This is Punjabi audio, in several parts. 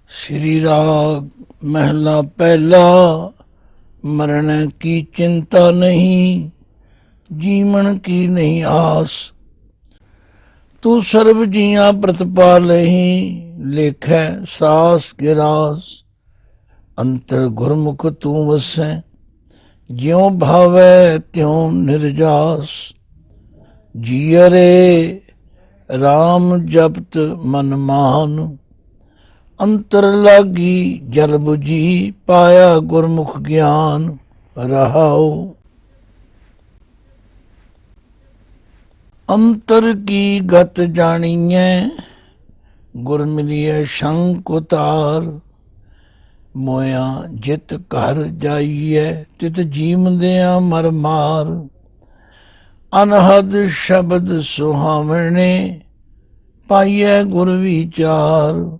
श्री राग महला पहला। मरण की चिंता नहीं, जीवन की नहीं आस। तू सर्व जिया प्रतिपालहि, लेखै सास गिरास। अंतर गुरमुख तू वसै, ज्यों भावै त्यों निर्जास। जियरे राम जपत मन मान, अंतर लागी जल बुझी। पाया गुरमुख ज्ञान रहाओ। अंतर की गत जानिए, गुर मिलिए शंक उतार। मोया जित घर जाइए, तित जीवदिया मर मार। अनहद शब्द सुहावने, पाइए गुर विचार।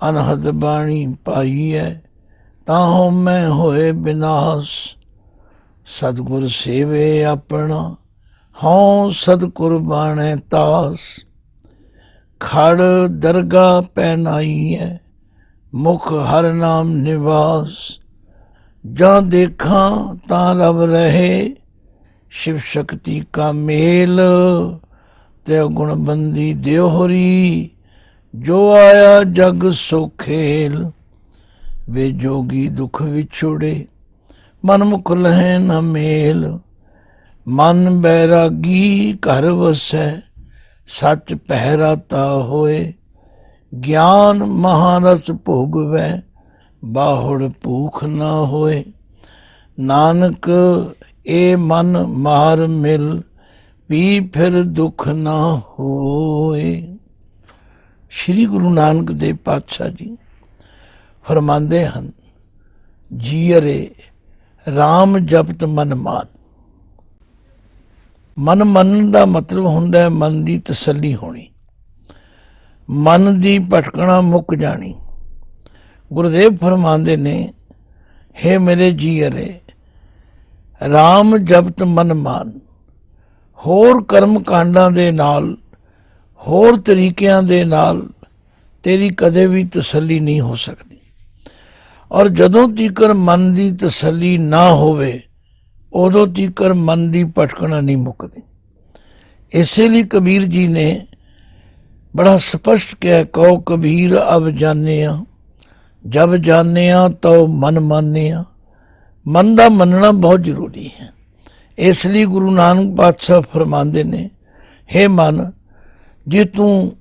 अनहद बाणी पाइए, ताहो मैं होए विनाश। सतगुर सेवे अपना, हों सतगुर बाणे तास। खड़ दरगाह पहनाइए, मुख हर नाम निवास। जहाँ देखा ता रब रहे, शिव शक्ति का मेल। ते गुणबंदी देहोरी, जो आया जग सो खेल। वे जोगी दुख विछुड़े, मन मुख लहे न मेल। मन बैरागी घर वसै, सच पहराता होए। ज्ञान महारस भोगवै, बाहुड़ भूख न होए। नानक ए मन मार मिल, पी फिर दुख न होए। श्री गुरु नानक देव पातशाह जी फरमांदे हन, जीअरे राम जपत मन मान। मन मनन ਦਾ ਮਤਲਬ ਹੁੰਦਾ ਹੈ ਮਨ ਦੀ ਤਸੱਲੀ ਹੋਣੀ, ਮਨ ਦੀ ਭਟਕਣਾ ਮੁੱਕ ਜਾਣੀ। ਗੁਰਦੇਵ ਫਰਮਾਉਂਦੇ ਨੇ, ਹੇ ਮੇਰੇ ਜੀਅਰੇ ਰਾਮ ਜਪਤ ਮਨ ਮਾਨ। ਹੋਰ ਕਰਮ ਕਾਂਡਾਂ ਦੇ ਨਾਲ, ਹੋਰ ਤਰੀਕਿਆਂ ਦੇ ਨਾਲ ਤੇਰੀ ਕਦੇ ਵੀ ਤਸੱਲੀ ਨਹੀਂ ਹੋ ਸਕਦੀ। ਔਰ ਜਦੋਂ ਤੀਕਰ ਮਨ ਦੀ ਤਸੱਲੀ ਨਾ ਹੋਵੇ, ਉਦੋਂ ਤੀਕਰ ਮਨ ਦੀ ਭਟਕਣਾ ਨਹੀਂ ਮੁੱਕਦੀ। ਇਸੇ ਲਈ ਕਬੀਰ ਜੀ ਨੇ ਬੜਾ ਸਪਸ਼ਟ ਕਿਹਾ, ਕਹੋ ਕਬੀਰ ਅਬ ਜਾਣਿਆ, ਜਬ ਜਾਣਿਆ ਤਉ ਮਨ ਮਾਨਿਆ। ਮਨ ਦਾ ਮੰਨਣਾ ਬਹੁਤ ਜ਼ਰੂਰੀ ਹੈ। ਇਸ ਲਈ ਗੁਰੂ ਨਾਨਕ ਪਾਤਸ਼ਾਹ ਫਰਮਾਉਂਦੇ ਨੇ, ਹੇ ਮਨ, ਜੇ ਤੂੰ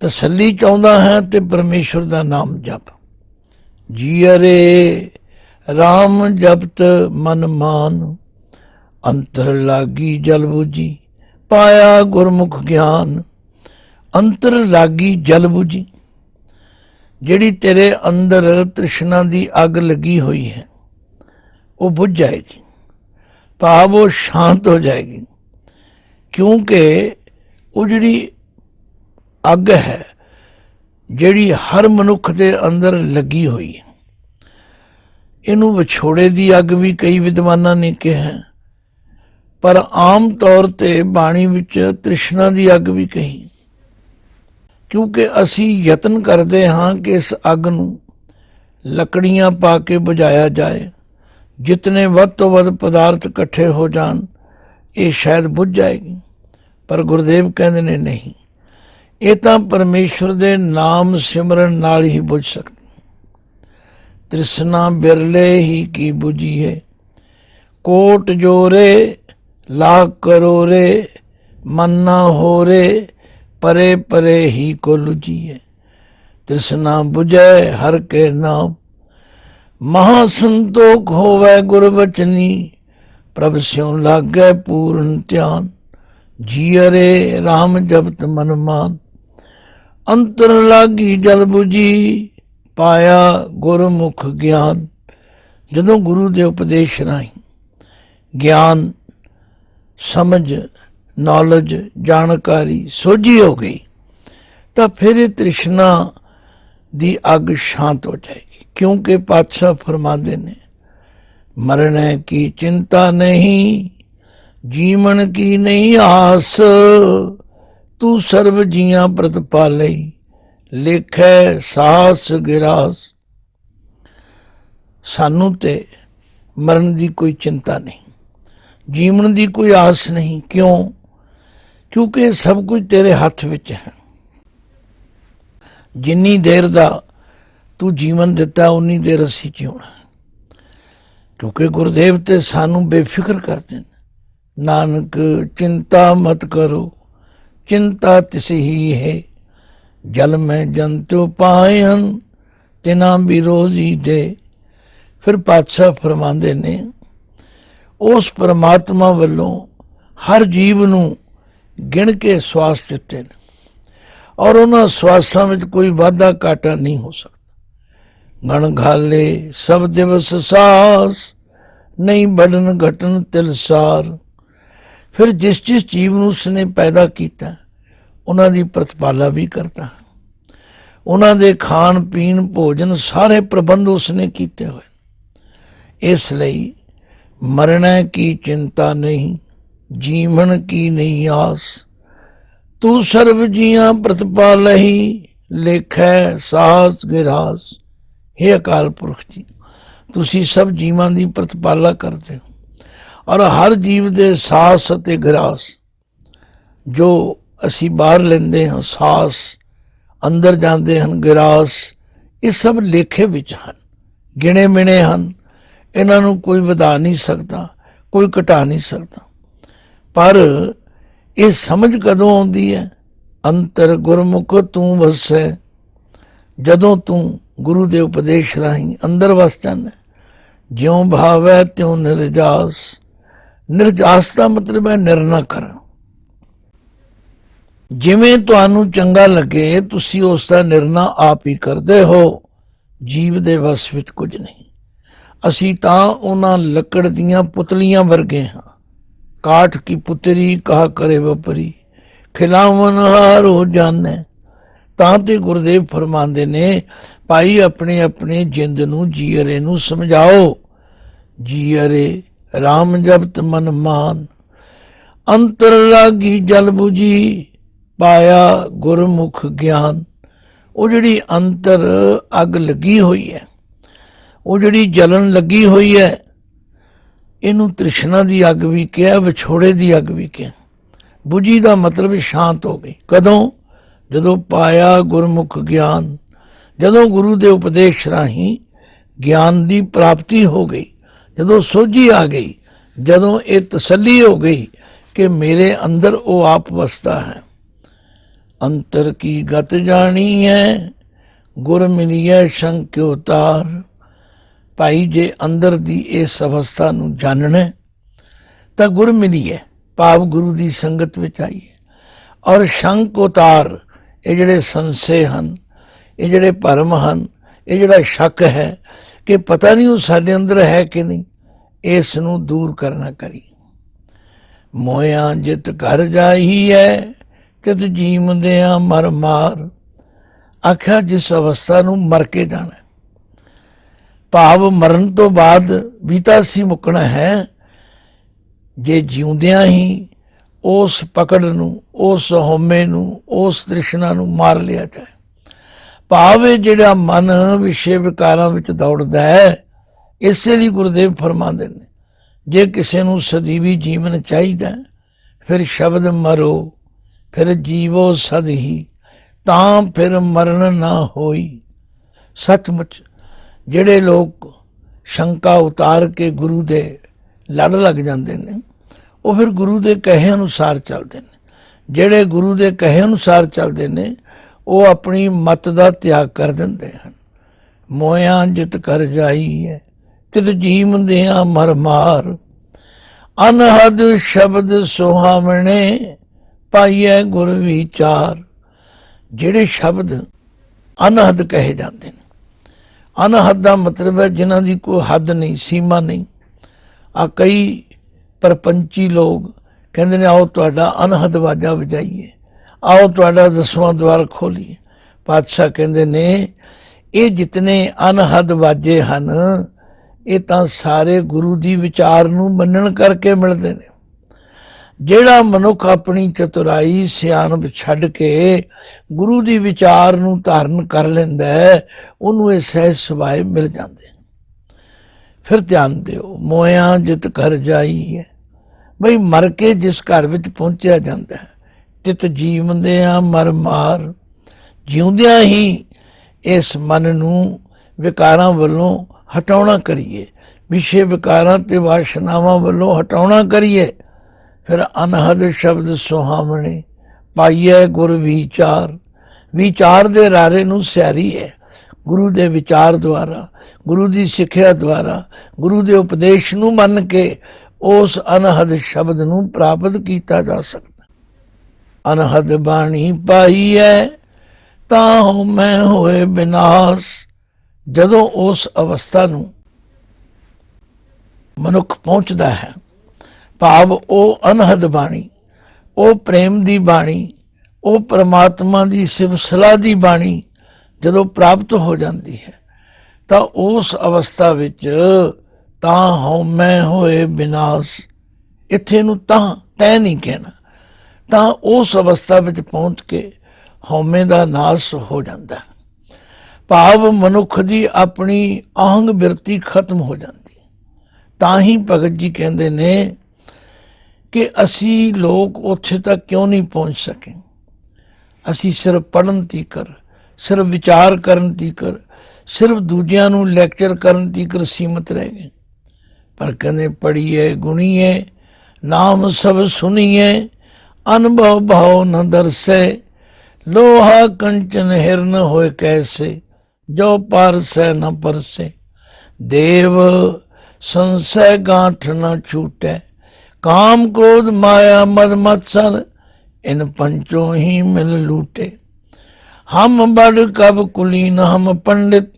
ਤਸੱਲੀ ਚਾਹੁੰਦਾ ਹੈ ਤੇ ਪਰਮੇਸ਼ਵਰ ਦਾ ਨਾਮ ਜਪ। ਜੀਅਰੇ ਰਾਮ ਜਪਤ ਮਨ ਮਾਨ, ਅੰਤਰ ਲਾਗੀ ਜਲ ਬੁਝੀ। ਪਾਇਆ ਗੁਰਮੁਖ ਗਿਆਨ। ਅੰਤਰ ਲਾਗੀ ਜਲ ਬੁਝੀ, ਜਿਹੜੀ ਤੇਰੇ ਅੰਦਰ ਤ੍ਰਿਸ਼ਨਾ ਦੀ ਅੱਗ ਲੱਗੀ ਹੋਈ ਹੈ, ਉਹ ਬੁਝ ਜਾਏਗੀ। ਭਾਵ ਉਹ ਸ਼ਾਂਤ ਹੋ ਜਾਏਗੀ। ਕਿਉਂਕਿ ਉਹ ਜਿਹੜੀ ਅੱਗ ਹੈ, ਜਿਹੜੀ ਹਰ ਮਨੁੱਖ ਦੇ ਅੰਦਰ ਲੱਗੀ ਹੋਈ ਹੈ, ਇਹਨੂੰ ਵਿਛੋੜੇ ਦੀ ਅੱਗ ਵੀ ਕਈ ਵਿਦਵਾਨਾਂ ਨੇ ਕਿਹਾ, ਪਰ ਆਮ ਤੌਰ ਤੇ ਬਾਣੀ ਵਿੱਚ ਤ੍ਰਿਸ਼ਨਾ ਦੀ ਅੱਗ ਵੀ ਕਹੀ। ਕਿਉਂਕਿ ਅਸੀਂ ਯਤਨ ਕਰਦੇ ਹਾਂ ਕਿ ਇਸ ਅੱਗ ਨੂੰ ਲੱਕੜੀਆਂ ਪਾ ਕੇ ਬੁਝਾਇਆ ਜਾਏ। ਜਿਤਨੇ ਵੱਧ ਤੋਂ ਵੱਧ ਪਦਾਰਥ ਇਕੱਠੇ ਹੋ ਜਾਣ, ਇਹ ਸ਼ਾਇਦ ਬੁਝ ਜਾਏਗੀ। ਪਰ ਗੁਰਦੇਵ ਕਹਿੰਦੇ ਨੇ, ਨਹੀਂ, ਇਹ ਤਾਂ ਪਰਮੇਸ਼ਵਰ ਦੇ ਨਾਮ ਸਿਮਰਨ ਨਾਲ ਹੀ ਬੁਝ ਸਕਦੀ। ਤ੍ਰਿਸ਼ਨਾ ਬਿਰਲੇ ਹੀ ਕੀ ਬੁਝੀਏ, ਕੋਟ ਜੋਰੇ ਲਾਖ ਕਰੋਰੇ। ਮਨ ਨਾ ਹੋਰੇ, ਪਰੇ ਪਰੇ ਹੀ ਕੋ ਲੁਝੀਏ। ਤ੍ਰਿਸ਼ਨਾ ਬੁਝੈ ਹਰ ਕੇ ਨਾਮ, ਮਹਾ ਸੰਤੋਖ ਹੋਵੈ ਗੁਰ ਬਚਨੀ। ਪ੍ਰਭ ਸਿਉ ਲਾਗੈ ਪੂਰਨ ਧਿਆਨ, ਜੀਅਰੇ ਰਾਮ ਜਪਤ ਮਨ ਮਾਨ। ਅੰਤਰ ਲਾਗੀ ਜਲ ਬੁਝੀ, ਪਾਇਆ ਗੁਰਮੁਖ ਗਿਆਨ। ਜਦੋਂ ਗੁਰੂ ਦੇ ਉਪਦੇਸ਼ ਰਾਹੀਂ ਗਿਆਨ, ਸਮਝ, ਨੌਲੇਜ, ਜਾਣਕਾਰੀ, ਸੋਝੀ ਹੋ ਗਈ, ਤਾਂ ਫਿਰ ਇਹ ਤ੍ਰਿਸ਼ਨਾ ਦੀ ਅੱਗ ਸ਼ਾਂਤ ਹੋ ਜਾਏਗੀ। ਕਿਉਂਕਿ ਪਾਤਸ਼ਾਹ ਫਰਮਾਉਂਦੇ ਨੇ, ਮਰਨੇ ਕੀ ਚਿੰਤਾ ਨਹੀਂ, जीवन की नहीं आस, तू सर्व जियां प्रतिपाले, लेखै साहस गिरास। सानू ते मरण की कोई चिंता नहीं, जीवन की कोई आस नहीं। क्यों? क्योंकि सब कुछ तेरे हथ विच है। जिन्नी देर दा तू जीवन दिता उन्नी देर असी जिउणा, क्योंकि गुरुदेव ते सानू बेफिक्र करते हैं। नानक चिंता मत करो, चिंता तिस ही है, जल में जंतु पायन, तिना भी रोजी दे। फिर पातशाह फरमांदे ने, उस परमात्मा वालों हर जीव नू गिण के श्वास दिते ने, और उन्हां श्वासां विच कोई वाधा घाटा नहीं हो सकता। गण घाले सब दिवस सास, नहीं बढ़न घटन तिलसार। फिर जिस जिस जीव नूं उसने पैदा किया उन्हां दी प्रतिपाला भी करता है, उन्हां दे खाण पीण भोजन सारे प्रबंध उसने किए हुए। इसलिए मरने की चिंता नहीं, जीवन की नहीं आस, तू सर्व जियां प्रतिपालही, लेखै साहस गिरास। हे अकाल पुरख जी, तुसी सब जीवां दी प्रतिपाला करते हो, और हर जीव दे साहस अते गिरास जो असी बाहर लेंदे हां, साहस अंदर जाते हैं, गिरास, ये सब लेखे विच हन, गिणे मिणे हन। इन्हां नूं कोई वधा नहीं सकता, कोई घटा नहीं सकता। पर यह समझ कदों आउंदी है? अंतर गुरमुख तू वसै, जदों तू गुरु के उपदेश राही अंदर वस जाना। ज्यों भाव है त्यों निर्जास, निर्जास का मतलब है निर्ना कर। जिवें तुहानू चंगा लगे तुसी उसका निर्णा आप ही करते हो, जीव दे वस विच कुछ नहीं। असी तां उन्हां लकड़ दियां पुतलियां वर्गे हां, काठ की पुतरी कहा करे वपरी, खिलावन हार हो जाने। तां ते गुरुदेव फरमांदे ने, भाई अपने अपने जिंद नू जीअरे नू समझाओ। जीअरे राम जपत मन मान, अंतर लागी जल बुझी, पाया गुरमुख ज्ञान। वो जिहड़ी अंतर अग लगी हुई है, वो जिहड़ी जलन लगी हुई है, इनू तृष्णा की अग भी कहा, विछोड़े की अग भी कहा। बुझी का मतलब शांत हो गई। कदों? जदों पाया गुरमुख ज्ञान, जदों गुरु के उपदेश राही ज्ञान की प्राप्ति हो गई, जदों सोझी आ गई, जदों ये तसल्ली हो गई कि मेरे अंदर वो आप वसता है। अंतर की गत जानी है, गुर मिलिए शंक उतार। भाई जे अंदर की इस अवस्था नू जानना तो गुर मिलिए, भाव गुरु की संगत विच आइए, और शंक उतार। ये जिहड़े संशय हन, ये जिहड़े भरम हन, ये जिहड़ा शक है कि पता नहीं वो साडे अंदर है कि नहीं, इस नू दूर करना करी। मोया जित घर जाही है, कित जीवदियां मर मार। आख्या जिस अवस्था नू मर के जाना, भाव मरण तो बाद भी तां असीं मुकना है। जे जिउंदियां ही उस पकड़ नू, उस हौमे नू, उस तृष्णा नू मार लिया जाए। भाव जिहड़ा मन विषय विकारां विच दौड़दा है, इसे लिए गुरुदेव फरमांदे ने, जे किसी नू सदीवी जीवन चाहिदा फिर शब्द मरो, फिर जीवो सद ही, तां फिर मरण ना होई। सचमुच जिहड़े लोग शंका उतार के गुरु दे लड़ लग जाते हैं, वो फिर गुरु के कहे अनुसार चलते हैं। जिहड़े गुरु के कहे अनुसार चलते हैं, वो अपनी मत का त्याग कर देंगे हैं। मोया जित कर जाई है, तित जीव दिया मर मार। अनहद शब्द सुहावने, पाइए गुर विचार। जिहड़े शब्द अनहद कहे जाते हैं, अनहद का मतलब है जिन्हां दी कोई हद नहीं, सीमा नहीं। आ कई परपंची लोग कहते ने, आओ तुहाडा अनहद वाजा वजाइए, आओ तुहाडा 10वां द्वार खोलीए। पातशाह कहते ने, ये जितने अनहद वाजे हन, ये तां सारे गुरु दी विचार नूं मनण करके मिलते ने। ਜਿਹੜਾ ਮਨੁੱਖ ਆਪਣੀ ਚਤੁਰਾਈ ਸਿਆਣਪ ਛੱਡ ਕੇ ਗੁਰੂ ਦੀ ਵਿਚਾਰ ਨੂੰ ਧਾਰਨ ਕਰ ਲੈਂਦਾ ਹੈ, ਉਹਨੂੰ ਇਹ ਸਹਿਜ ਸੁਭਾਏ ਮਿਲ ਜਾਂਦੇ। ਫਿਰ ਧਿਆਨ ਦਿਓ, ਮੋਇਆ ਜਿਤ ਘਰ ਜਾਈ ਹੈ, ਬਈ ਮਰ ਕੇ ਜਿਸ ਘਰ ਵਿੱਚ ਪਹੁੰਚਿਆ ਜਾਂਦਾ ਹੈ, ਤਿਤ ਜੀਵਦਿਆਂ ਮਰ ਮਾਰ, ਜਿਉਂਦਿਆਂ ਹੀ ਇਸ ਮਨ ਨੂੰ ਵਿਕਾਰਾਂ ਵੱਲੋਂ ਹਟਾਉਣਾ ਕਰੀਏ, ਵਿਸ਼ੇ ਵਿਕਾਰਾਂ ਤੇ ਵਾਸ਼ਨਾਵਾਂ ਵੱਲੋਂ ਹਟਾਉਣਾ ਕਰੀਏ। ਫਿਰ ਅਨਹਦ ਸ਼ਬਦ ਸੁਹਾਵਣੇ ਪਾਈਏ ਗੁਰ ਵਿਚਾਰ, ਵਿਚਾਰ ਦੇ ਰਾਰੇ ਨੂੰ ਸਿਆਰੀ ਹੈ। ਗੁਰੂ ਦੇ ਵਿਚਾਰ ਦੁਆਰਾ, ਗੁਰੂ ਦੀ ਸਿੱਖਿਆ ਦੁਆਰਾ, ਗੁਰੂ ਦੇ ਉਪਦੇਸ਼ ਨੂੰ ਮੰਨ ਕੇ ਉਸ ਅਨਹਦ ਸ਼ਬਦ ਨੂੰ ਪ੍ਰਾਪਤ ਕੀਤਾ ਜਾ ਸਕਦਾ। ਅਨਹਦ ਬਾਣੀ ਪਾਈ ਹੈ ਤਾਂ ਹਉਮੈ ਹੋਏ ਬਿਨਾਸ਼। ਜਦੋਂ ਉਸ ਅਵਸਥਾ ਨੂੰ ਮਨੁੱਖ ਪਹੁੰਚਦਾ ਹੈ, ਭਾਵ ਉਹ ਅਨਹਦ ਬਾਣੀ, ਉਹ ਪ੍ਰੇਮ ਦੀ ਬਾਣੀ, ਉਹ ਪਰਮਾਤਮਾ ਦੀ ਸਿਫਤਸਲਾਹ ਦੀ ਬਾਣੀ ਜਦੋਂ ਪ੍ਰਾਪਤ ਹੋ ਜਾਂਦੀ ਹੈ, ਤਾਂ ਉਸ ਅਵਸਥਾ ਵਿੱਚ ਤਾਂ ਹਉਮੈ ਹੋਏ ਬਿਨਾਸ਼, ਇੱਥੇ ਨੂੰ ਤਾਂ ਤੈ ਨਹੀਂ ਕਹਿਣਾ, ਤਾਂ ਉਸ ਅਵਸਥਾ ਵਿੱਚ ਪਹੁੰਚ ਕੇ ਹਉਮੈ ਦਾ ਨਾਸ਼ ਹੋ ਜਾਂਦਾ, ਭਾਵ ਮਨੁੱਖ ਦੀ ਆਪਣੀ ਅਹੰਗ ਬਿਰਤੀ ਖਤਮ ਹੋ ਜਾਂਦੀ। ਤਾਂ ਹੀ ਭਗਤ ਜੀ ਕਹਿੰਦੇ ਨੇ ਕਿ ਅਸੀਂ ਲੋਕ ਉੱਥੇ ਤੱਕ ਕਿਉਂ ਨਹੀਂ ਪਹੁੰਚ ਸਕੇ, ਅਸੀਂ ਸਿਰਫ ਪੜ੍ਹਨ ਤੀਕਰ, ਸਿਰਫ ਵਿਚਾਰ ਕਰਨ ਤੀਕਰ, ਸਿਰਫ ਦੂਜਿਆਂ ਨੂੰ ਲੈਕਚਰ ਕਰਨ ਤੀਕਰ ਸੀਮਤ ਰਹਿ ਗਏ। ਪਰ ਕਹਿੰਦੇ ਪੜ੍ਹੀਏ ਗੁਣੀਏ ਨਾਮ ਸਭ ਸੁਣੀਏ, ਅਨੁਭਵ ਭਾਉ ਨ ਦਰਸੈ, ਲੋਹਾ ਕੰਚਨ ਹਿਰਨ ਹੋਏ ਕੈਸੇ, ਜੋ ਪਰਸੈ ਨ ਪਰਸੇ, ਦੇਵ ਸੰਸੈ ਗਾਂਠ ਨ ਛੂਟੈ, ਕਾਮ ਕ੍ਰੋਧ ਮਾਇਆ ਮਦ ਮत्सर, इन पंचों ही मिल लूटे। हम बड़ कब कुलीन हम पंडित,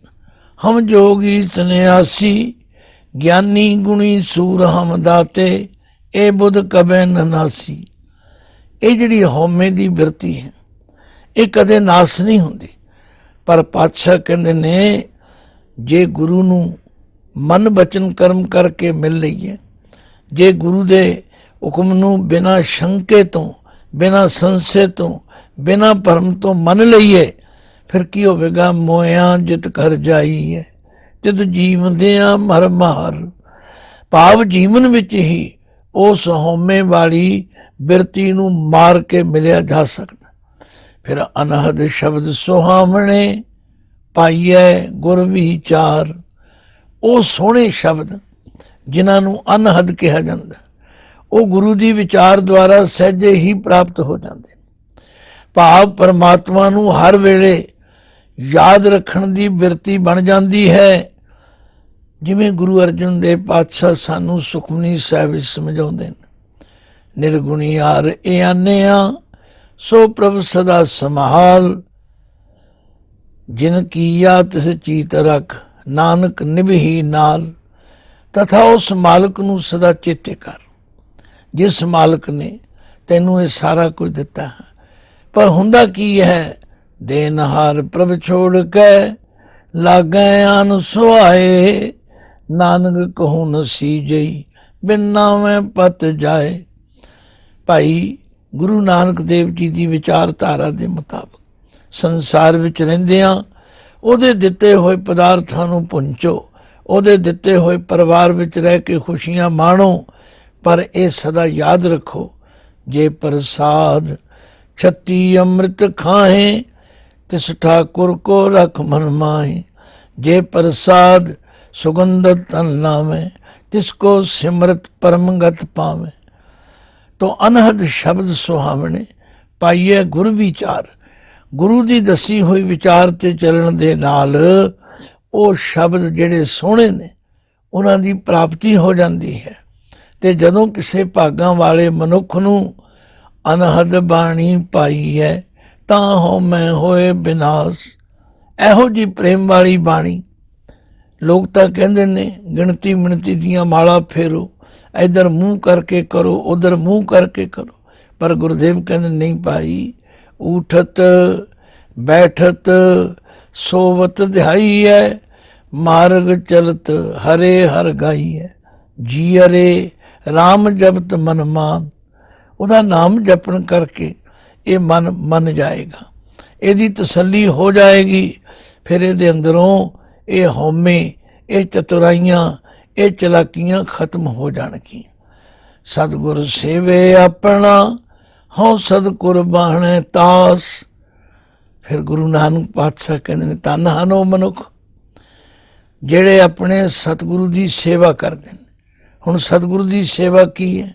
हम जोगी सन्यासी, ज्ञानी गुणी सूर हम दाते, ए बुध कबे नासी। ਇਹ ਜਿਹੜੀ ਹਉਮੈ ਦੀ ਬਿਰਤੀ ਹੈ, ਇਹ ਕਦੇ ਨਾਸ ਨਹੀਂ ਹੁੰਦੀ। ਪਰ ਪਾਤਸ਼ਾਹ ਕਹਿੰਦੇ ਨੇ ਜੇ ਗੁਰੂ ਨੂੰ ਮਨ ਬਚਨ ਕਰਮ ਕਰਕੇ ਮਿਲ ਲਈਏ, ਜੇ ਗੁਰੂ ਦੇ ਹੁਕਮ ਨੂੰ ਬਿਨਾਂ ਸ਼ੰਕੇ ਤੋਂ, ਬਿਨਾਂ ਸੰਸ਼ੇ ਤੋਂ, ਬਿਨਾਂ ਭਰਮ ਤੋਂ ਮੰਨ ਲਈਏ, ਫਿਰ ਕੀ ਹੋਵੇਗਾ? ਮੋਇਆ ਜਿਤ ਘਰ ਜਾਈ ਹੈ, ਤਿਤ ਜੀਵਦਿਆਂ ਮਰ ਮਾਰ। ਭਾਵ ਜੀਵਨ ਵਿੱਚ ਹੀ ਉਸ ਹਉਮੈ ਵਾਲੀ ਬਿਰਤੀ ਨੂੰ ਮਾਰ ਕੇ ਮਿਲਿਆ ਜਾ ਸਕਦਾ। ਫਿਰ ਅਨਹਦ ਸ਼ਬਦ ਸੁਹਾਵਣੇ ਪਾਈਐ ਗੁਰ ਵਿਚਾਰ, ਉਹ ਸੋਹਣੇ ਸ਼ਬਦ ਜਿਨ੍ਹਾਂ ਨੂੰ ਅਨਹਦ ਕਿਹਾ ਜਾਂਦਾ, ਉਹ ਗੁਰੂ ਦੀ ਵਿਚਾਰ ਦੁਆਰਾ ਸਹਿਜੇ ਹੀ ਪ੍ਰਾਪਤ ਹੋ ਜਾਂਦੇ। ਭਾਵ ਪਰਮਾਤਮਾ ਨੂੰ ਹਰ ਵੇਲੇ ਯਾਦ ਰੱਖਣ ਦੀ ਬਿਰਤੀ ਬਣ ਜਾਂਦੀ ਹੈ। ਜਿਵੇਂ ਗੁਰੂ ਅਰਜਨ ਦੇਵ ਪਾਤਸ਼ਾਹ ਸਾਨੂੰ ਸੁਖਮਨੀ ਸਾਹਿਬ ਵਿੱਚ ਸਮਝਾਉਂਦੇ ਨੇ, ਨਿਰਗੁਣੀਆਰ ਇਹ ਆਨਿਆ ਸੋ ਪ੍ਰਭ ਸਦਾ ਸੰਭਾਲ, ਜਿਨ ਕੀਆ ਤਿਸ ਚੀਤ ਰਖ, ਨਾਨਕ ਨਿਭਹੀ ਨਾਲ। ਤਥਾ ਉਸ ਮਾਲਕ ਨੂੰ ਸਦਾ ਚੇਤੇ ਕਰ, ਜਿਸ ਮਾਲਕ ਨੇ ਤੈਨੂੰ ਇਹ ਸਾਰਾ ਕੁਝ ਦਿੱਤਾ ਹੈ। ਪਰ ਹੁੰਦਾ ਕੀ ਹੈ? ਦੇਨਹਾਰ ਪ੍ਰਭ ਛੋੜ ਕੇ ਲਾਗੈ ਆਨ ਸੁਆਏ, ਨਾਨਕ ਕਹੂੰ ਨਸੀਜਈ ਬਿਨ ਨਾਵੇਂ ਪਤ ਜਾਏ। ਭਾਈ ਗੁਰੂ ਨਾਨਕ ਦੇਵ ਜੀ ਦੀ ਵਿਚਾਰਧਾਰਾ ਦੇ ਮੁਤਾਬਕ ਸੰਸਾਰ ਵਿੱਚ ਰਹਿੰਦਿਆਂ ਉਹਦੇ ਦਿੱਤੇ ਹੋਏ ਪਦਾਰਥਾਂ ਨੂੰ ਪੁੰਚੋ, ਉਹਦੇ ਦਿੱਤੇ ਹੋਏ ਪਰਿਵਾਰ ਵਿੱਚ ਰਹਿ ਕੇ ਖੁਸ਼ੀਆਂ ਮਾਣੋ, ਪਰ ਇਹ ਸਦਾ ਯਾਦ ਰੱਖੋ, ਜੇ ਪ੍ਰਸਾਦ 36 ਅੰਮ੍ਰਿਤ ਖਾਏ, ਤਿਸ ਠਾकुर को रख मन माहे। जे प्रसाद सुगंधत तन लावे, तिसको सिमरत परमगत पावे। तो अनहद शब्द सुहावने पाइए गुर विचार, गुरु ਦੀ ਦੱਸੀ ਹੋਈ ਵਿਚਾਰ ਤੇ ਚੱਲਣ ਦੇ ਨਾਲ ਉਹ ਸ਼ਬਦ ਜਿਹੜੇ ਸੋਹਣੇ ਨੇ ਉਹਨਾਂ ਦੀ ਪ੍ਰਾਪਤੀ ਹੋ ਜਾਂਦੀ ਹੈ। ਤੇ ਜਦੋਂ ਕਿਸੇ ਭਾਗਾਂ ਵਾਲੇ ਮਨੁੱਖ ਨੂੰ ਅਨਹਦ ਬਾਣੀ ਪਾਈ ਹੈ ਤਾਂ ਹਉਮੈ ਹੋਏ ਬਿਨਾਸ਼। ਇਹੋ ਜਿਹੀ ਪ੍ਰੇਮ ਵਾਲੀ ਬਾਣੀ, ਲੋਕ ਤਾਂ ਕਹਿੰਦੇ ਨੇ ਗਿਣਤੀ ਮਿਣਤੀ ਦੀਆਂ ਮਾਲਾ ਫੇਰੋ, ਇੱਧਰ ਮੂੰਹ ਕਰਕੇ ਕਰੋ, ਉਧਰ ਮੂੰਹ ਕਰਕੇ ਕਰੋ, ਪਰ ਗੁਰਦੇਵ ਕਹਿੰਦੇ ਨਹੀਂ ਭਾਈ, ਉਠਤ ਬੈਠਤ ਸੋਵਤ ਦਿਹਾਈ ਹੈ, ਮਾਰਗ ਚਲਤ ਹਰੇ ਹਰ ਗਾਈ ਹੈ, ਜੀ ਅਰੇ ਰਾਮ ਜਪਤ ਮਨ ਮਾਨ। ਉਹਦਾ ਨਾਮ ਜਪਣ ਕਰਕੇ ਇਹ ਮਨ ਮੰਨ ਜਾਏਗਾ, ਇਹਦੀ ਤਸੱਲੀ ਹੋ ਜਾਏਗੀ। ਫਿਰ ਇਹਦੇ ਅੰਦਰੋਂ ਇਹ ਹਉਮੈ, ਇਹ ਚਤੁਰਾਈਆਂ, ਇਹ ਚਲਾਕੀਆਂ ਖਤਮ ਹੋ ਜਾਣਗੀਆਂ। ਸਤਿਗੁਰ ਸੇਵੇ ਆਪਣਾ, ਹਉ ਸਦ ਕੁਰਬਾਨੈ ਤਾਸ। ਫਿਰ ਗੁਰੂ ਨਾਨਕ ਪਾਤਸ਼ਾਹ ਕਹਿੰਦੇ ਨੇ, ਧੰਨ ਹਨ ਉਹ ਮਨੁੱਖ ਜਿਹੜੇ ਆਪਣੇ ਸਤਿਗੁਰੂ ਦੀ ਸੇਵਾ ਕਰਦੇ ਨੇ। ਹੁਣ ਸਤਿਗੁਰੂ ਦੀ ਸੇਵਾ ਕੀ ਹੈ?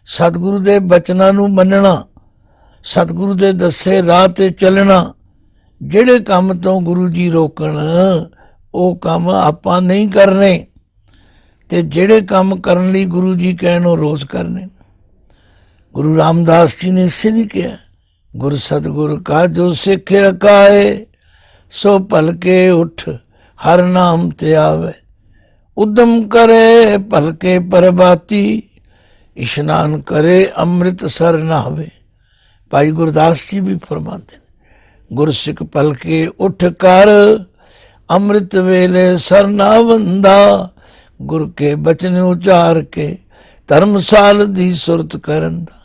ਸਤਿਗੁਰੂ ਦੇ ਬਚਨਾਂ ਨੂੰ ਮੰਨਣਾ, ਸਤਿਗੁਰੂ ਦੇ ਦੱਸੇ ਰਾਹ ਤੇ ਚੱਲਣਾ। ਜਿਹੜੇ ਕੰਮ ਤੋਂ ਗੁਰੂ ਜੀ ਰੋਕਣ ਉਹ ਕੰਮ ਆਪਾਂ ਨਹੀਂ ਕਰਨੇ, ਤੇ ਜਿਹੜੇ ਕੰਮ ਕਰਨ ਲਈ ਗੁਰੂ ਜੀ ਕਹਿਣ ਉਹ ਰੋਜ਼ ਕਰਨੇ। ਗੁਰੂ ਰਾਮਦਾਸ ਜੀ ਨੇ ਇਸੇ ਲਈ ਕਿਹਾ, ਗੁਰ ਸਤਿਗੁਰ ਕਾ ਜੋ ਸਿੱਖਿਆ ਕਾਏ, ਸੋ ਭਲਕੇ ਉਠ ਹਰ ਨਾਮ ਤੇ ਆਵੇ। ਉਦਮ ਕਰੇ ਭਲਕੇ ਪ੍ਰਭਾਤੀ, ਇਸ਼ਨਾਨ ਕਰੇ ਅੰਮ੍ਰਿਤ ਸਰ ਨਹਾਵੇ। ਭਾਈ ਗੁਰਦਾਸ ਜੀ ਵੀ ਫਰਮਾਉਂਦੇ ਨੇ, ਗੁਰਸਿੱਖ ਭਲਕੇ ਉਠ ਕਰ, ਅੰਮ੍ਰਿਤ ਵੇਲੇ ਸਰ ਨਾਵੰਦਾ। ਗੁਰ ਕੇ ਬਚਨ ਉਚਾਰ ਕੇ, ਧਰਮਸਾਲ ਦੀ ਸੁਰਤ ਕਰਨ ਦਾ।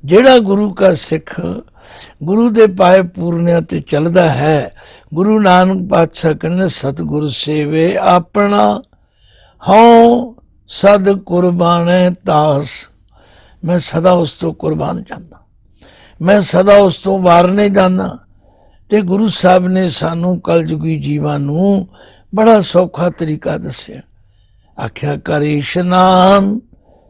ਜਿਹੜਾ ਗੁਰੂ ਕਾ ਸਿੱਖ ਗੁਰੂ ਦੇ ਪਾਏ ਪੂਰਨਿਆਂ ਤੇ ਚੱਲਦਾ ਹੈ, ਗੁਰੂ ਨਾਨਕ ਪਾਤਸ਼ਾਹ ਕਹਿੰਦੇ ਸਤਿਗੁਰ ਸੇਵੇ ਆਪਣਾ, ਹਉ ਸਦ ਕੁਰਬਾਨੈ ਤਾਸ। ਮੈਂ ਸਦਾ ਉਸ ਤੋਂ ਕੁਰਬਾਨ ਜਾਂਦਾ, ਮੈਂ ਸਦਾ ਉਸ ਤੋਂ ਵਾਰ ਨਹੀਂ ਜਾਂਦਾ। ਤੇ ਗੁਰੂ ਸਾਹਿਬ ਨੇ ਸਾਨੂੰ ਕਲਯੁਗੀ ਜੀਵਾਂ ਨੂੰ ਬੜਾ ਸੌਖਾ ਤਰੀਕਾ ਦੱਸਿਆ। ਆਖਿਆ ਕਰ ਇਸ਼ਨਾਨ,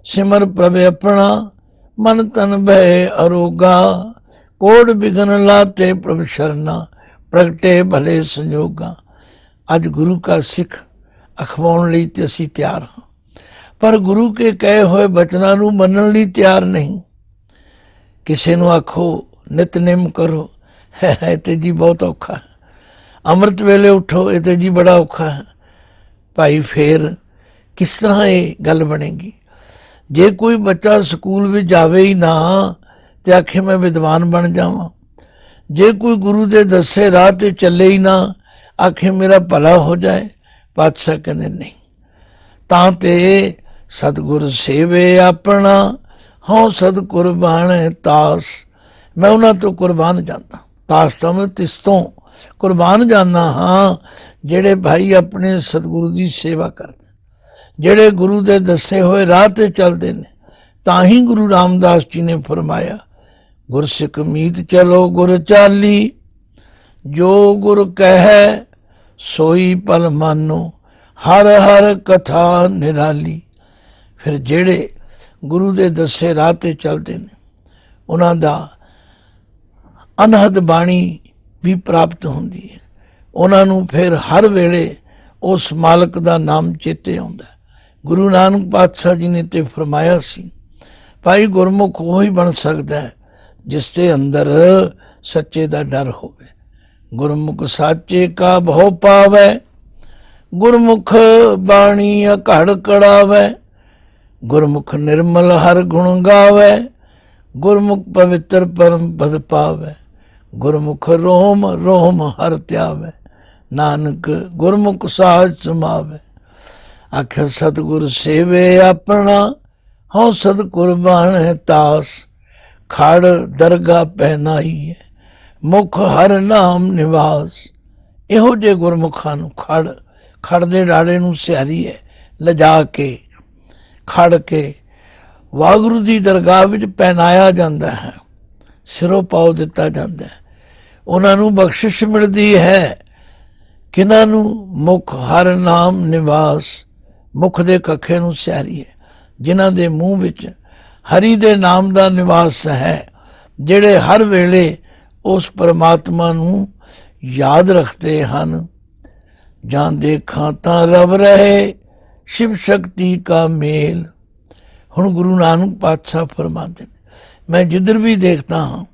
ਸਿਮਰ ਪ੍ਰਭ ਆਪਣਾ, ਮਨ ਤਨ ਭੈ ਅਰੋਗਾ। ਕੋੜ ਬਿਗਨ ਲਾਤੇ ਪ੍ਰਭ ਸ਼ਰਨਾ, ਪ੍ਰਗਟੇ ਭਲੇ ਸੰਜੋਗਾ। ਅੱਜ ਗੁਰੂ ਕਾ ਸਿੱਖ ਅਖਵਾਉਣ ਲਈ ਤੇ ਅਸੀਂ ਤਿਆਰ ਹਾਂ, ਪਰ ਗੁਰੂ ਕੇ ਕਹੇ ਹੋਏ ਬਚਨਾਂ ਨੂੰ ਮੰਨਣ ਲਈ ਤਿਆਰ ਨਹੀਂ। ਕਿਸੇ ਨੂੰ ਆਖੋ ਨਿਤਨੇਮ ਕਰੋ, ਹੈ ਤੇ ਜੀ ਬਹੁਤ ਔਖਾ ਹੈ। ਅੰਮ੍ਰਿਤ ਵੇਲੇ ਉਠੋ, ਇਹ ਤੇ ਜੀ ਬੜਾ ਔਖਾ ਹੈ। ਭਾਈ ਫੇਰ ਕਿਸ ਤਰ੍ਹਾਂ ਇਹ ਗੱਲ ਬਣੇਗੀ? ਜੇ ਕੋਈ ਬੱਚਾ ਸਕੂਲ ਵਿੱਚ ਜਾਵੇ ਹੀ ਨਾ ਤੇ ਆਖੇ ਮੈਂ ਵਿਦਵਾਨ ਬਣ ਜਾਵਾਂ, ਜੇ ਕੋਈ ਗੁਰੂ ਦੇ ਦੱਸੇ ਰਾਹ ਤੇ ਚੱਲੇ ਹੀ ਨਾ ਆਖੇ ਮੇਰਾ ਭਲਾ ਹੋ ਜਾਏ, ਪਾਤਸ਼ਾਹ ਕਹਿੰਦੇ ਨਹੀਂ। ਤਾਂ ਤੇ ਸਤਿਗੁਰ ਸੇਵੇ ਆਪਣਾ, ਹਉ ਸਦ ਕੁਰਬਾਨੈ ਤਾਸ। ਮੈਂ ਉਹਨਾਂ ਤੋਂ ਕੁਰਬਾਨ ਜਾਂਦਾ, ਤਾਸ ਤਾਂ ਮੈਂ ਤਿਸ ਤੋਂ ਕੁਰਬਾਨ ਜਾਂਦਾ ਹਾਂ ਜਿਹੜੇ ਭਾਈ ਆਪਣੇ ਸਤਿਗੁਰੂ ਦੀ ਸੇਵਾ ਕਰਦੇ, ਜਿਹੜੇ ਗੁਰੂ ਦੇ ਦੱਸੇ ਹੋਏ ਰਾਹ ਤੇ ਚੱਲਦੇ ਨੇ। ਤਾਂ ਹੀ ਗੁਰੂ ਰਾਮਦਾਸ ਜੀ ਨੇ ਫਰਮਾਇਆ, ਗੁਰਸਿੱਖ ਮੀਤ ਚਲੋ ਗੁਰ ਚਾਲੀ, ਜੋ ਗੁਰ ਕਹਿ ਸੋਈ ਪਲ ਮਾਨੋ, ਹਰ ਹਰ ਕਥਾ ਨਿਰਾਲੀ। ਫਿਰ ਜਿਹੜੇ ਗੁਰੂ ਦੇ ਦੱਸੇ ਰਾਹ ਤੇ ਚੱਲਦੇ ਨੇ ਉਹਨਾਂ ਦਾ ਅਨਹਦ ਬਾਣੀ ਵੀ ਪ੍ਰਾਪਤ ਹੁੰਦੀ ਹੈ। ਉਹਨਾਂ ਨੂੰ ਫਿਰ ਹਰ ਵੇਲੇ ਉਸ ਮਾਲਕ ਦਾ ਨਾਮ ਚੇਤੇ ਆਉਂਦਾ। ਗੁਰੂ ਨਾਨਕ ਪਾਤਸ਼ਾਹ ਜੀ ਨੇ ਤੇ ਫਰਮਾਇਆ ਸੀ, ਭਾਈ ਗੁਰਮੁਖ ਉਹ ਹੀ ਬਣ ਸਕਦਾ ਹੈ ਜਿਸ ਦੇ ਅੰਦਰ ਸੱਚੇ ਦਾ ਡਰ ਹੋਵੇ। ਗੁਰਮੁਖ ਸਾਚੇ ਕਾ ਭਉ ਪਾਵੈ, ਗੁਰਮੁਖ ਬਾਣੀ ਅਘੜ ਕੜਾਵੈ। ਗੁਰਮੁਖ ਨਿਰਮਲ ਹਰ ਗੁਣ ਗਾਵੈ, ਗੁਰਮੁਖ ਪਵਿੱਤਰ ਪਰਮ ਪਦ ਪਾਵੈ। ਗੁਰਮੁਖ ਰੋਮ ਰੋਮ ਹਰ ਧਿਆਵੈ, ਨਾਨਕ ਗੁਰਮੁਖ ਸਾਜ ਸਮਾਵੈ। ਆਖਿਆ ਸਤਿਗੁਰ ਸੇਵੇ ਆਪਣਾ, ਹਉ ਸਦ ਕੁਰਬਾਨੈ ਤਾਸ। ਖੜ ਦਰਗਾ ਪਹਿਨਾਈਏ, ਮੁਖ ਹਰ ਨਾਮ ਨਿਵਾਸ। ਇਹੋ ਜਿਹੇ ਗੁਰਮੁਖਾਂ ਨੂੰ ਖੜ ਦੇ ਡਾੜੇ ਨੂੰ ਸਿਹਾਰੀ ਹੈ ਲਿਜਾ ਕੇ, ਖੜ ਕੇ ਵਾਹਿਗੁਰੂ ਦੀ ਦਰਗਾਹ ਵਿੱਚ ਪਹਿਨਾਇਆ ਜਾਂਦਾ ਹੈ, ਸਿਰੋਂ ਪਾਉ ਦਿੱਤਾ ਜਾਂਦਾ ਹੈ। ਉਹਨਾਂ ਨੂੰ ਬਖਸ਼ਿਸ਼ ਮਿਲਦੀ ਹੈ। ਕਿਹਨਾਂ ਨੂੰ? ਮੁਖ ਹਰ ਨਾਮ ਨਿਵਾਸ। ਮੁਖ ਦੇ ਕੱਖੇ ਨੂੰ ਸਿਹਾਰੀ ਹੈ, ਜਿਨ੍ਹਾਂ ਦੇ ਮੂੰਹ ਵਿੱਚ ਹਰੀ ਦੇ ਨਾਮ ਦਾ ਨਿਵਾਸ ਹੈ, ਜਿਹੜੇ ਹਰ ਵੇਲੇ ਉਸ ਪਰਮਾਤਮਾ ਨੂੰ ਯਾਦ ਰੱਖਦੇ ਹਨ। ਜਾਂ ਦੇਖਾਂ ਤਾਂ ਰਬ ਰਹੇ, ਸ਼ਿਵ ਸ਼ਕਤੀ ਕਾ ਮੇਲ। ਹੁਣ ਗੁਰੂ ਨਾਨਕ ਪਾਤਸ਼ਾਹ ਫਰਮਾਉਂਦੇ ਨੇ, ਮੈਂ ਜਿੱਧਰ ਵੀ ਦੇਖਦਾ ਹਾਂ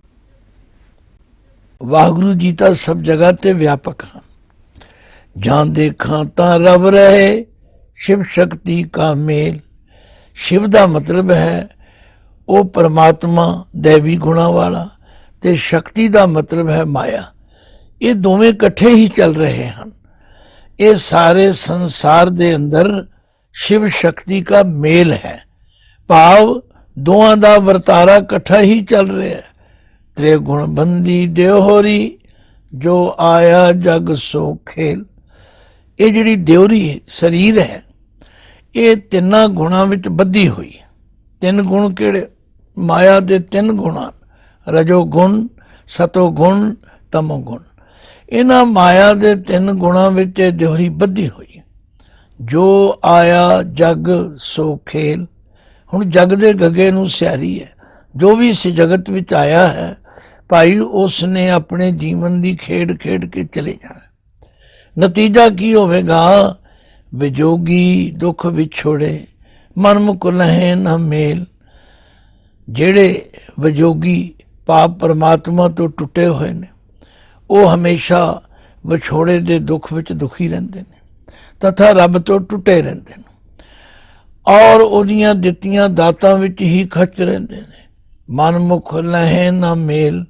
ਵਾਹਿਗੁਰੂ ਜੀ ਤਾਂ ਸਭ ਜਗ੍ਹਾ ਤੇ ਵਿਆਪਕ ਹਨ। ਜਾਂ ਦੇਖਾਂ ਤਾਂ ਰਬ ਰਹੇ, ਸ਼ਿਵ ਸ਼ਕਤੀ ਕਾ ਮੇਲ। ਸ਼ਿਵ ਦਾ ਮਤਲਬ ਹੈ ਉਹ ਪਰਮਾਤਮਾ ਦੇਵੀ ਗੁਣਾ ਵਾਲਾ, ਤੇ ਸ਼ਕਤੀ ਦਾ ਮਤਲਬ ਹੈ ਮਾਇਆ। ਇਹ ਦੋਵੇਂ ਇਕੱਠੇ ਹੀ ਚੱਲ ਰਹੇ ਹਨ। ਇਹ ਸਾਰੇ ਸੰਸਾਰ ਦੇ ਅੰਦਰ ਸ਼ਿਵ ਸ਼ਕਤੀ ਦਾ ਮੇਲ ਹੈ, ਭਾਵ ਦੋਹਾਂ ਦਾ ਵਰਤਾਰਾ ਇਕੱਠਾ ਹੀ ਚੱਲ ਰਿਹਾ ਹੈ। ਤ੍ਰਿਗੁਣ ਬੰਦੀ ਦਿਓਹਰੀ ਜੋ ਆਇਆ ਜਗ ਸੋ ਖੇਲ। ਇਹ ਜਿਹੜੀ ਦਿਓਰੀ ਸਰੀਰ ਹੈ ਇਹ ਤਿੰਨਾਂ ਗੁਣਾਂ ਵਿੱਚ ਬੱਧੀ ਹੋਈ ਹੈ। ਤਿੰਨ ਗੁਣ ਕਿਹੜੇ? ਮਾਇਆ ਦੇ ਤਿੰਨ ਗੁਣਾਂ, ਰਜੋ ਗੁਣ, ਸਤੋ ਗੁਣ, ਤਮੋ ਗੁਣ। ਇਹਨਾਂ ਮਾਇਆ ਦੇ ਤਿੰਨ ਗੁਣਾਂ ਵਿੱਚ ਇਹ ਦਿਓਰੀ ਬੱਧੀ ਹੋਈ ਹੈ। ਜੋ ਆਇਆ ਜਗ ਸੋ ਖੇਲ। ਹੁਣ ਜਗ ਦੇ ਗੱਗੇ ਨੂੰ ਸਿਆਰੀ ਹੈ। ਜੋ ਵੀ ਇਸ ਜਗਤ ਵਿੱਚ ਆਇਆ ਹੈ ਭਾਈ ਉਸ ਨੇ ਆਪਣੇ ਜੀਵਨ ਦੀ ਖੇਡ ਖੇਡ ਕੇ ਚਲੇ ਜਾਣਾ। ਨਤੀਜਾ ਕੀ ਹੋਵੇਗਾ? ਵਿਜੋਗੀ ਦੁੱਖ ਵਿਛੋੜੇ ਮਨ ਮੁਖ ਲਹੇ ਨਾ ਮੇਲ। ਜਿਹੜੇ ਵਿਜੋਗੀ ਪਾਪ ਪਰਮਾਤਮਾ ਤੋਂ ਟੁੱਟੇ ਹੋਏ ਨੇ ਉਹ ਹਮੇਸ਼ਾ ਵਿਛੋੜੇ ਦੇ ਦੁੱਖ ਵਿੱਚ ਦੁਖੀ ਰਹਿੰਦੇ ਨੇ ਤਥਾ ਰੱਬ ਤੋਂ ਟੁੱਟੇ ਰਹਿੰਦੇ ਨੇ ਔਰ ਉਹਦੀਆਂ ਦਿੱਤੀਆਂ ਦਾਤਾਂ ਵਿੱਚ ਹੀ ਖਚ ਰਹਿੰਦੇ ਨੇ। ਮਨ ਮੁਖ ਲਹੇ ਨਾ ਮੇਲ।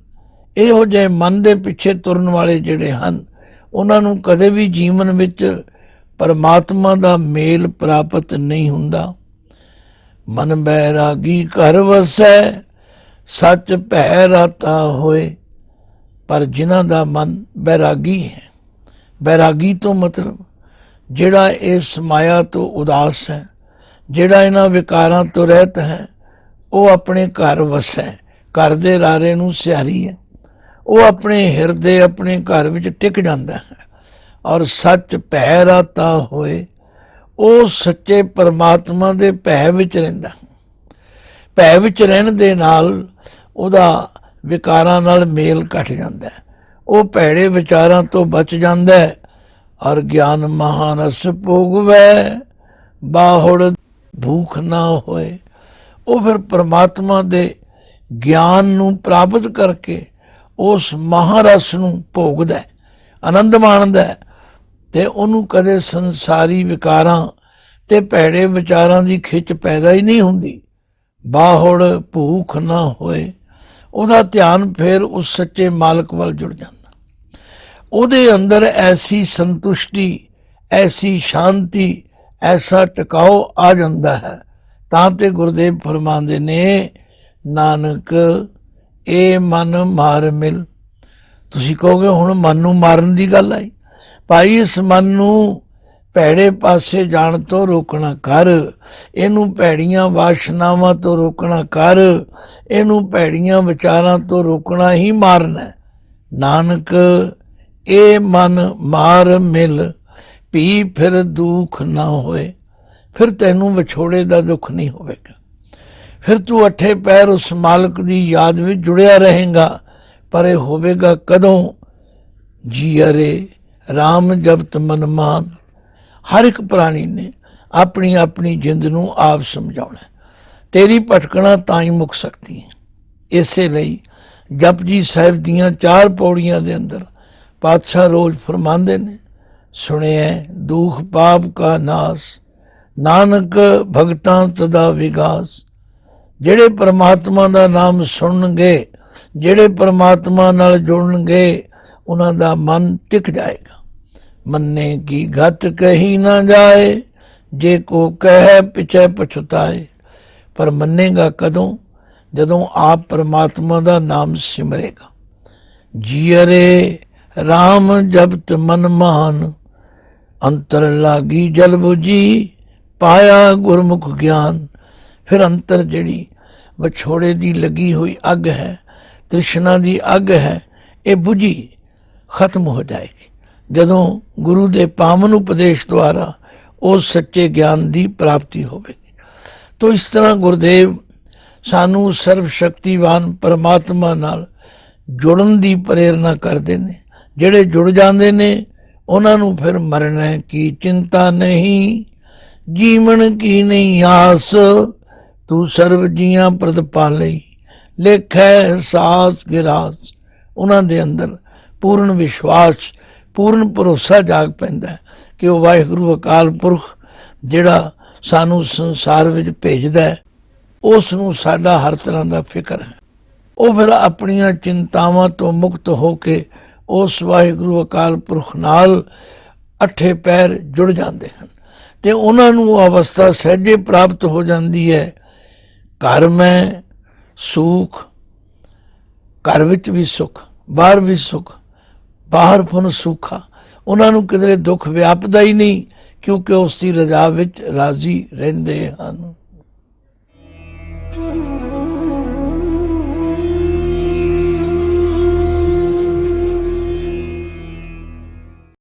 ਇਹੋ ਜਿਹੇ ਮਨ ਦੇ ਪਿੱਛੇ ਤੁਰਨ ਵਾਲੇ ਜਿਹੜੇ ਹਨ ਉਹਨਾਂ ਨੂੰ ਕਦੇ ਵੀ ਜੀਵਨ ਵਿੱਚ ਪਰਮਾਤਮਾ ਦਾ ਮੇਲ ਪ੍ਰਾਪਤ ਨਹੀਂ ਹੁੰਦਾ। ਮਨ ਬੈਰਾਗੀ ਘਰ ਵਸੈ ਸੱਚ ਭੈ ਰਾਤਾ ਹੋਏ। ਪਰ ਜਿਨ੍ਹਾਂ ਦਾ ਮਨ ਬੈਰਾਗੀ ਹੈ, ਬੈਰਾਗੀ ਤੋਂ ਮਤਲਬ ਜਿਹੜਾ ਇਸ ਮਾਇਆ ਤੋਂ ਉਦਾਸ ਹੈ, ਜਿਹੜਾ ਇਹਨਾਂ ਵਿਕਾਰਾਂ ਤੋਂ ਰਹਿਤ ਹੈ, ਉਹ ਆਪਣੇ ਘਰ ਵਸੈ। ਘਰ ਦੇ ਰਾਰੇ ਨੂੰ ਸਿਆਰੀ ਹੈ। ਉਹ ਆਪਣੇ ਹਿਰਦੇ ਆਪਣੇ ਘਰ ਵਿੱਚ ਟਿਕ ਜਾਂਦਾ ਹੈ ਔਰ ਸੱਚ ਭੈ ਰਾਤਾ ਹੋਏ। ਉਹ ਸੱਚੇ ਪਰਮਾਤਮਾ ਦੇ ਭੈ ਵਿੱਚ ਰਹਿੰਦਾ। ਭੈ ਵਿੱਚ ਰਹਿਣ ਦੇ ਨਾਲ ਉਹਦਾ ਵਿਕਾਰਾਂ ਨਾਲ ਮੇਲ ਘਟ ਜਾਂਦਾ ਹੈ। ਉਹ ਭੈੜੇ ਵਿਚਾਰਾਂ ਤੋਂ ਬਚ ਜਾਂਦਾ ਹੈ ਔਰ ਗਿਆਨ ਮਹਾਨਸ ਭੋਗਵੈ ਬਾਹੁੜ ਭੂਖ ਨਾ ਹੋਏ। ਉਹ ਫਿਰ ਪਰਮਾਤਮਾ ਦੇ ਗਿਆਨ ਨੂੰ ਪ੍ਰਾਪਤ ਕਰਕੇ ਉਸ ਮਹਾਰਸ ਨੂੰ ਭੋਗਦਾ, ਆਨੰਦ ਮਾਣਦਾ ਤੇ ਉਹਨੂੰ ਕਦੇ ਸੰਸਾਰੀ ਵਿਕਾਰਾਂ ਤੇ ਭੈੜੇ ਵਿਚਾਰਾਂ ਦੀ ਖਿੱਚ ਪੈਦਾ ਹੀ ਨਹੀਂ ਹੁੰਦੀ। ਬਾਹੁੜ ਭੂਖ ਨਾ ਹੋਏ। ਉਹਦਾ ਧਿਆਨ ਫਿਰ ਉਸ ਸੱਚੇ ਮਾਲਕ ਵੱਲ ਜੁੜ ਜਾਂਦਾ। ਉਹਦੇ ਅੰਦਰ ਐਸੀ ਸੰਤੁਸ਼ਟੀ, ਐਸੀ ਸ਼ਾਂਤੀ, ਐਸਾ ਟਿਕਾਓ ਆ ਜਾਂਦਾ ਹੈ। ਤਾਂ ਤੇ ਗੁਰਦੇਵ ਫਰਮਾਉਂਦੇ ਨੇ, ਨਾਨਕ ਇਹ ਮਨ ਮਾਰ ਮਿਲ। ਤੁਸੀਂ ਕਹੋਗੇ ਹੁਣ ਮਨ ਨੂੰ ਮਾਰਨ ਦੀ ਗੱਲ ਆਈ। ਭਾਈ ਇਸ ਮਨ ਨੂੰ ਭੈੜੇ ਪਾਸੇ ਜਾਣ ਤੋਂ ਰੋਕਣਾ ਕਰ। ਇਹਨੂੰ ਭੈੜੀਆਂ ਵਾਸ਼ਨਾਵਾਂ ਤੋਂ ਰੋਕਣਾ ਕਰ। ਇਹਨੂੰ ਭੈੜੀਆਂ ਵਿਚਾਰਾਂ ਤੋਂ ਰੋਕਣਾ ਹੀ ਮਾਰਨਾ। ਨਾਨਕ ਇਹ ਮਨ ਮਾਰ ਮਿਲ ਭੀ ਫਿਰ ਦੁੱਖ ਨਾ ਹੋਏ। ਫਿਰ ਤੈਨੂੰ ਵਿਛੋੜੇ ਦਾ ਦੁੱਖ ਨਹੀਂ ਹੋਵੇਗਾ। ਫਿਰ ਤੂੰ ਅੱਠੇ ਪੈਰ ਉਸ ਮਾਲਕ ਦੀ ਯਾਦ ਵਿੱਚ ਜੁੜਿਆ ਰਹੇਗਾ। ਪਰ ਇਹ ਹੋਵੇਗਾ ਕਦੋਂ? ਜੀ ਅਰੇ ਰਾਮ ਜਪਤ ਮਨ ਮਾਨ। ਹਰ ਇੱਕ ਪ੍ਰਾਣੀ ਨੇ ਆਪਣੀ ਆਪਣੀ ਜਿੰਦ ਨੂੰ ਆਪ ਸਮਝਾਉਣਾ। ਤੇਰੀ ਭਟਕਣਾ ਤਾਂ ਹੀ ਮੁੱਕ ਸਕਦੀ ਹੈ। ਇਸੇ ਲਈ ਜਪਜੀ ਸਾਹਿਬ ਦੀਆਂ 4 ਪੌੜੀਆਂ ਦੇ ਅੰਦਰ ਪਾਤਸ਼ਾਹ ਰੋਜ਼ ਫਰਮਾਉਂਦੇ ਨੇ, ਸੁਣਿਐ ਦੁਖ ਪਾਪ ਕਾ ਨਾਸ ਨਾਨਕ ਭਗਤਾਂ ਤਦਾ ਵਿਗਾਸ। ਜਿਹੜੇ ਪਰਮਾਤਮਾ ਦਾ ਨਾਮ ਸੁਣਨਗੇ, ਜਿਹੜੇ ਪਰਮਾਤਮਾ ਨਾਲ ਜੁੜਨਗੇ, ਉਹਨਾਂ ਦਾ ਮਨ ਟਿਕ ਜਾਏਗਾ। ਮੰਨੇ ਕੀ ਗਤ ਕਹੀ ਨਾ ਜਾਏ ਜੇ ਕੋ ਕਹਿ ਪਿਛੇ ਪਛਤਾਏ। ਪਰ ਮੰਨੇਗਾ ਕਦੋਂ? ਜਦੋਂ ਆਪ ਪਰਮਾਤਮਾ ਦਾ ਨਾਮ ਸਿਮਰੇਗਾ। ਜੀ ਅਰੇ ਰਾਮ ਜਪਤ ਮਨ ਮਾਨ ਅੰਤਰ ਲਾਗੀ ਜਲ ਬੁਝੀ ਪਾਇਆ ਗੁਰਮੁਖ ਗਿਆਨ। ਫਿਰ ਅੰਤਰ ਜਿਹੜੀ ਵਿਛੋੜੇ ਦੀ ਲੱਗੀ ਹੋਈ ਅੱਗ ਹੈ, ਤ੍ਰਿਸ਼ਨਾ ਦੀ ਅੱਗ ਹੈ, ਇਹ ਬੁਝੀ ਖਤਮ ਹੋ ਜਾਏਗੀ ਜਦੋਂ ਗੁਰੂ ਦੇ ਪਾਵਨ ਉਪਦੇਸ਼ ਦੁਆਰਾ ਉਸ ਸੱਚੇ ਗਿਆਨ ਦੀ ਪ੍ਰਾਪਤੀ ਹੋਵੇਗੀ। ਤੋ ਇਸ ਤਰ੍ਹਾਂ ਗੁਰਦੇਵ ਸਾਨੂੰ ਸਰਵ ਸ਼ਕਤੀਵਾਨ ਪਰਮਾਤਮਾ ਨਾਲ ਜੁੜਨ ਦੀ ਪ੍ਰੇਰਨਾ ਕਰਦੇ ਨੇ। ਜਿਹੜੇ ਜੁੜ ਜਾਂਦੇ ਨੇ ਉਹਨਾਂ ਨੂੰ ਫਿਰ ਮਰਨਾ ਕੀ ਚਿੰਤਾ ਨਹੀਂ, ਜੀਵਨ ਕੀ ਨਹੀਂ ਆਸ। ਤੂੰ ਸਰਬ ਜੀਆਂ ਪ੍ਰਤਪਾਲਈ ਲੇਖੈ ਸਾਸ ਗਿਰਾਸ। ਉਹਨਾਂ ਦੇ ਅੰਦਰ ਪੂਰਨ ਵਿਸ਼ਵਾਸ, ਪੂਰਨ ਭਰੋਸਾ ਜਾਗ ਪੈਂਦਾ ਕਿ ਉਹ ਵਾਹਿਗੁਰੂ ਅਕਾਲ ਪੁਰਖ ਜਿਹੜਾ ਸਾਨੂੰ ਸੰਸਾਰ ਵਿੱਚ ਭੇਜਦਾ ਹੈ, ਉਸ ਨੂੰ ਸਾਡਾ ਹਰ ਤਰ੍ਹਾਂ ਦਾ ਫਿਕਰ ਹੈ। ਉਹ ਫਿਰ ਆਪਣੀਆਂ ਚਿੰਤਾਵਾਂ ਤੋਂ ਮੁਕਤ ਹੋ ਕੇ ਉਸ ਵਾਹਿਗੁਰੂ ਅਕਾਲ ਪੁਰਖ ਨਾਲ ਅੱਠੇ ਪੈਰ ਜੁੜ ਜਾਂਦੇ ਹਨ ਤੇ ਉਹਨਾਂ ਨੂੰ ਅਵਸਥਾ ਸਹਿਜੇ ਪ੍ਰਾਪਤ ਹੋ ਜਾਂਦੀ ਹੈ ਘਰ ਮੈਂ ਸੁਖ, ਘਰ ਵਿੱਚ ਵੀ ਸੁਖ, ਬਾਹਰ ਵੀ ਸੁਖ, ਬਾਹਰ ਫੁਨ ਸੁਖਾ। ਉਹਨਾਂ ਨੂੰ ਕਿਧਰੇ ਦੁੱਖ ਵਿਆਪਦਾ ਹੀ ਨਹੀਂ, ਕਿਉਂਕਿ ਉਸ ਦੀ ਰਜ਼ਾ ਵਿੱਚ ਰਾਜ਼ੀ ਰਹਿੰਦੇ ਹਨ।